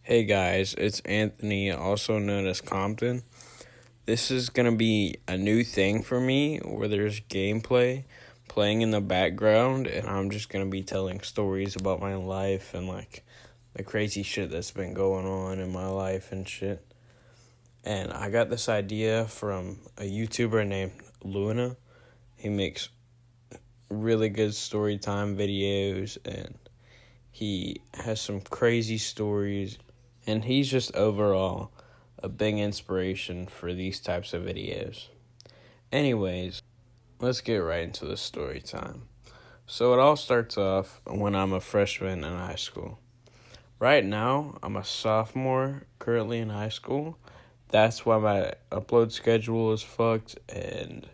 Hey guys, it's Anthony, also known as Compton. This is going to be a new thing for me where there's gameplay playing in the background, and I'm just going to be telling stories about my life and like the crazy shit that's been going on in my life and shit. And I got this idea from a YouTuber named Luna. He makes really good story time videos, and he has some crazy stories, and he's just overall a big inspiration for these types of videos. Anyways, let's get right into the story time. So it all starts off when I'm a freshman in high school. Right now, I'm a sophomore currently in high school. That's why my upload schedule is fucked, and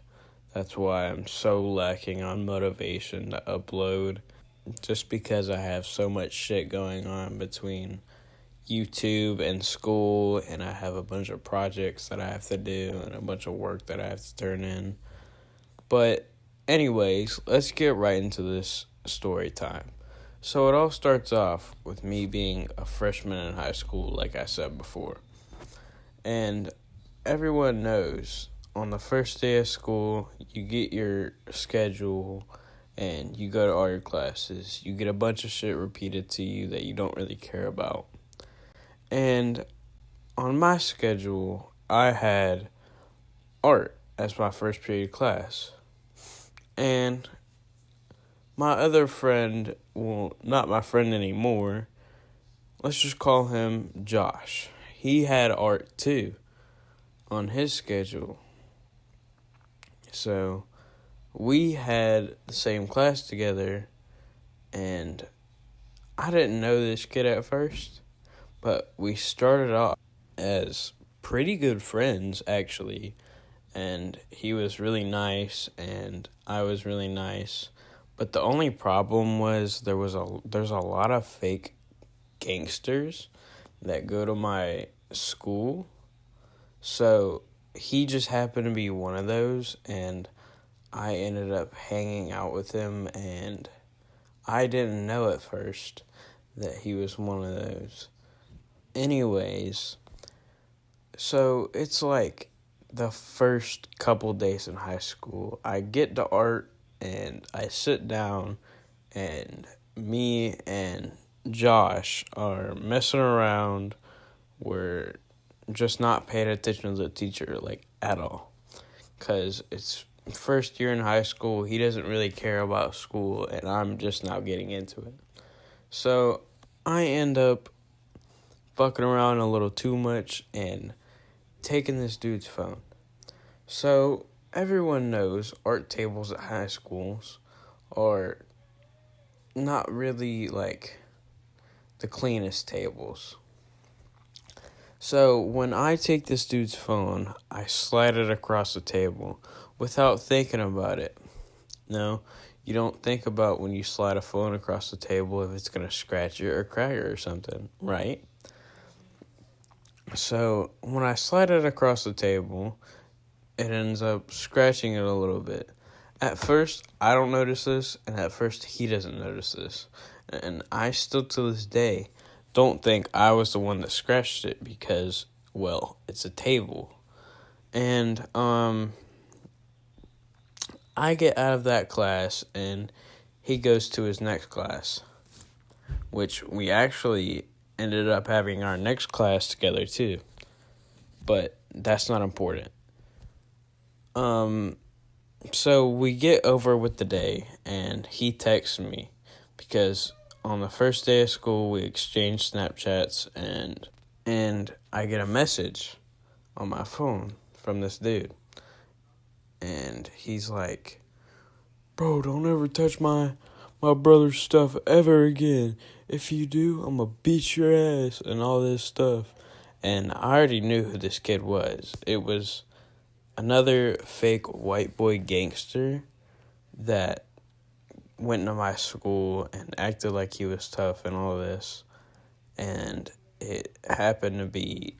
that's why I'm so lacking on motivation to upload, just because I have so much shit going on between YouTube and school, and I have a bunch of projects that I have to do and a bunch of work that I have to turn in. But anyways, let's get right into this story time. So it all starts off with me being a freshman in high school, like I said before. And everyone knows on the first day of school, you get your schedule and you go to all your classes. You get a bunch of shit repeated to you that you don't really care about. And on my schedule, I had art as my first period class. And my other friend, well, not my friend anymore, let's just call him Josh. He had art too on his schedule. So we had the same class together, and I didn't know this kid at first, but we started off as pretty good friends, actually. And he was really nice, and I was really nice. But the only problem was there's a lot of fake gangsters that go to my school. So he just happened to be one of those, and I ended up hanging out with him, and I didn't know at first that he was one of those. Anyways, so it's like the first couple days in high school, I get to art and I sit down, and me and Josh are messing around. We're just not paying attention to the teacher, like, at all. Because it's first year in high school, he doesn't really care about school, and I'm just now getting into it. So I end up fucking around a little too much and taking this dude's phone. So everyone knows art tables at high schools are not really like the cleanest tables. So when I take this dude's phone, I slide it across the table without thinking about it. No, you don't think about when you slide a phone across the table if it's going to scratch it or crack it or something, right? So when I slide it across the table, it ends up scratching it a little bit. At first, I don't notice this, and at first, he doesn't notice this. And I still, to this day, don't think I was the one that scratched it because, well, it's a table. And, I get out of that class, and he goes to his next class, which we actually ended up having our next class together, too. But that's not important. So we get over with the day, and he texts me because on the first day of school we exchange Snapchats, and I get a message on my phone from this dude, and he's like, "Bro, don't ever touch my brother's stuff ever again. If you do, I'm gonna beat your ass," and all this stuff. And I already knew who this kid was. It was another fake white boy gangster that went into my school and acted like he was tough and all this. And it happened to be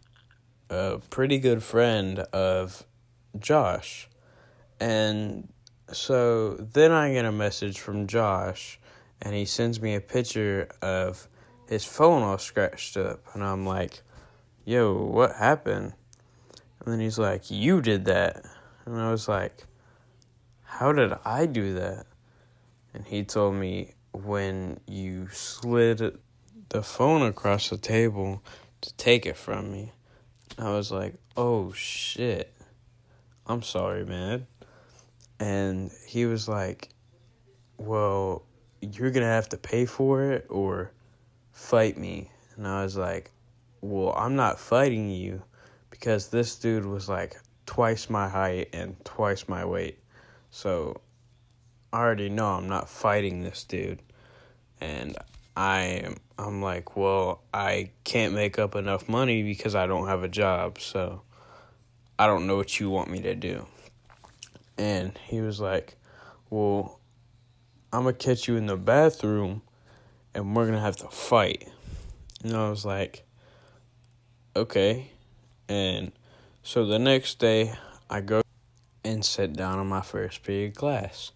a pretty good friend of Josh. And so then I get a message from Josh, and he sends me a picture of his phone all scratched up. And I'm like, yo, what happened? And then he's like, you did that. And I was like, how did I do that? And he told me, when you slid the phone across the table to take it from me. I was like, oh shit, I'm sorry, man. And he was like, well, you're gonna have to pay for it or fight me. And I was like, well, I'm not fighting you because this dude was like twice my height and twice my weight. So I already know I'm not fighting this dude. And I'm like, well, I can't make up enough money because I don't have a job, so I don't know what you want me to do. And he was like, well, I'm going to catch you in the bathroom and we're going to have to fight. And I was like, okay. And so the next day I go and sit down in my first period class,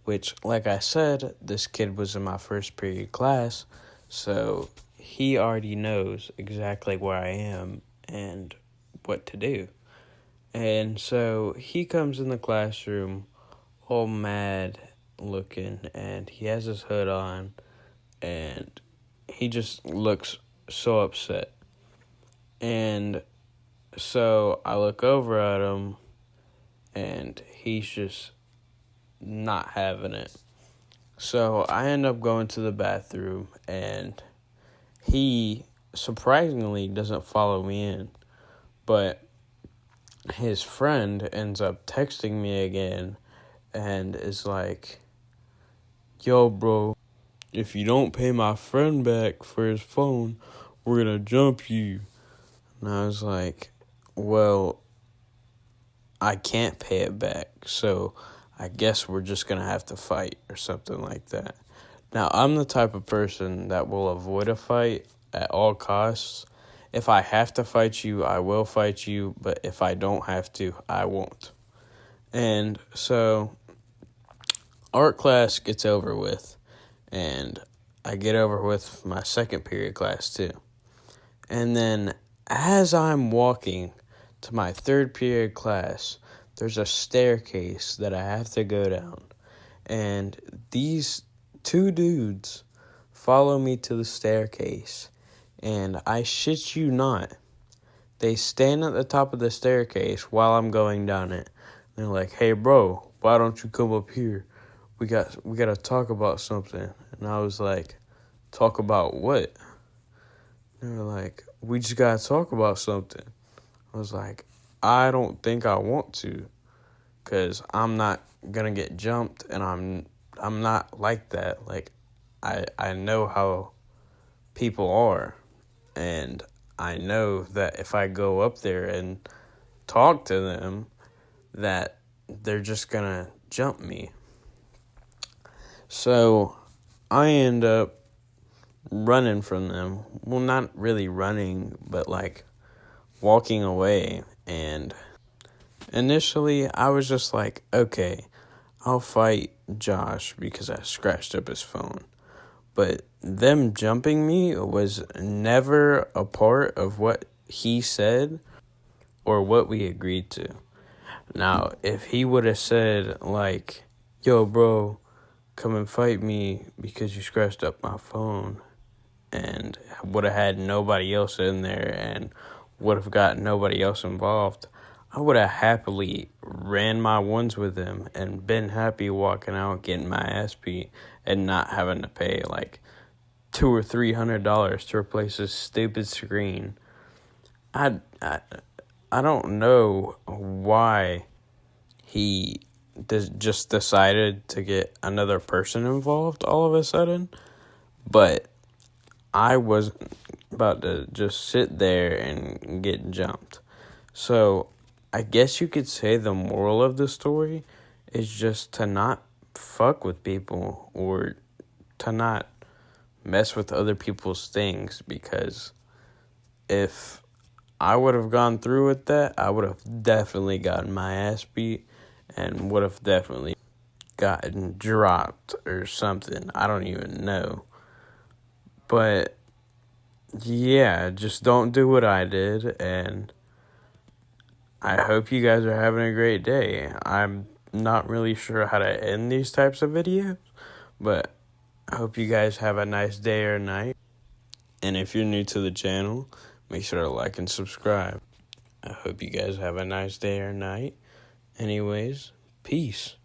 which, like I said, this kid was in my first period class, so he already knows exactly where I am and what to do. And so he comes in the classroom all mad looking, and he has his hood on, and he just looks so upset. And so I look over at him, and he's just not having it. So I end up going to the bathroom, and he surprisingly doesn't follow me in. But his friend ends up texting me again and is like, yo, bro, if you don't pay my friend back for his phone, we're going to jump you. And I was like, well, I can't pay it back, so I guess we're just going to have to fight or something like that. Now, I'm the type of person that will avoid a fight at all costs. If I have to fight you, I will fight you, but if I don't have to, I won't. And so art class gets over with, and I get over with my second period class too. And then as I'm walking to my third period class, there's a staircase that I have to go down. And these two dudes follow me to the staircase. And I shit you not, they stand at the top of the staircase while I'm going down it. They're like, hey, bro, why don't you come up here? We got to talk about something. And I was like, talk about what? They were like, we just got to talk about something. I was like, I don't think I want to, because I'm not going to get jumped, and I'm not like that. Like, I know how people are, and I know that if I go up there and talk to them, that they're just going to jump me. So I end up running from them. Well, not really running, but like walking away. And initially I was just like, okay, I'll fight Josh because I scratched up his phone. But them jumping me was never a part of what he said or what we agreed to. Now, if he would have said, like, yo, bro, come and fight me because you scratched up my phone, and would have had nobody else in there and would have got nobody else involved, I would have happily ran my ones with him and been happy walking out, getting my ass beat, and not having to pay like $200 or $300 to replace this stupid screen. I don't know why he just decided to get another person involved all of a sudden, but I wasn't about to just sit there and get jumped. So I guess you could say the moral of the story is just to not fuck with people or to not mess with other people's things, because if I would have gone through with that, I would have definitely gotten my ass beat and would have definitely gotten dropped or something. I don't even know. But yeah, just don't do what I did, and I hope you guys are having a great day. I'm not really sure how to end these types of videos, but I hope you guys have a nice day or night. And if you're new to the channel, make sure to like and subscribe. I hope you guys have a nice day or night. Anyways, peace.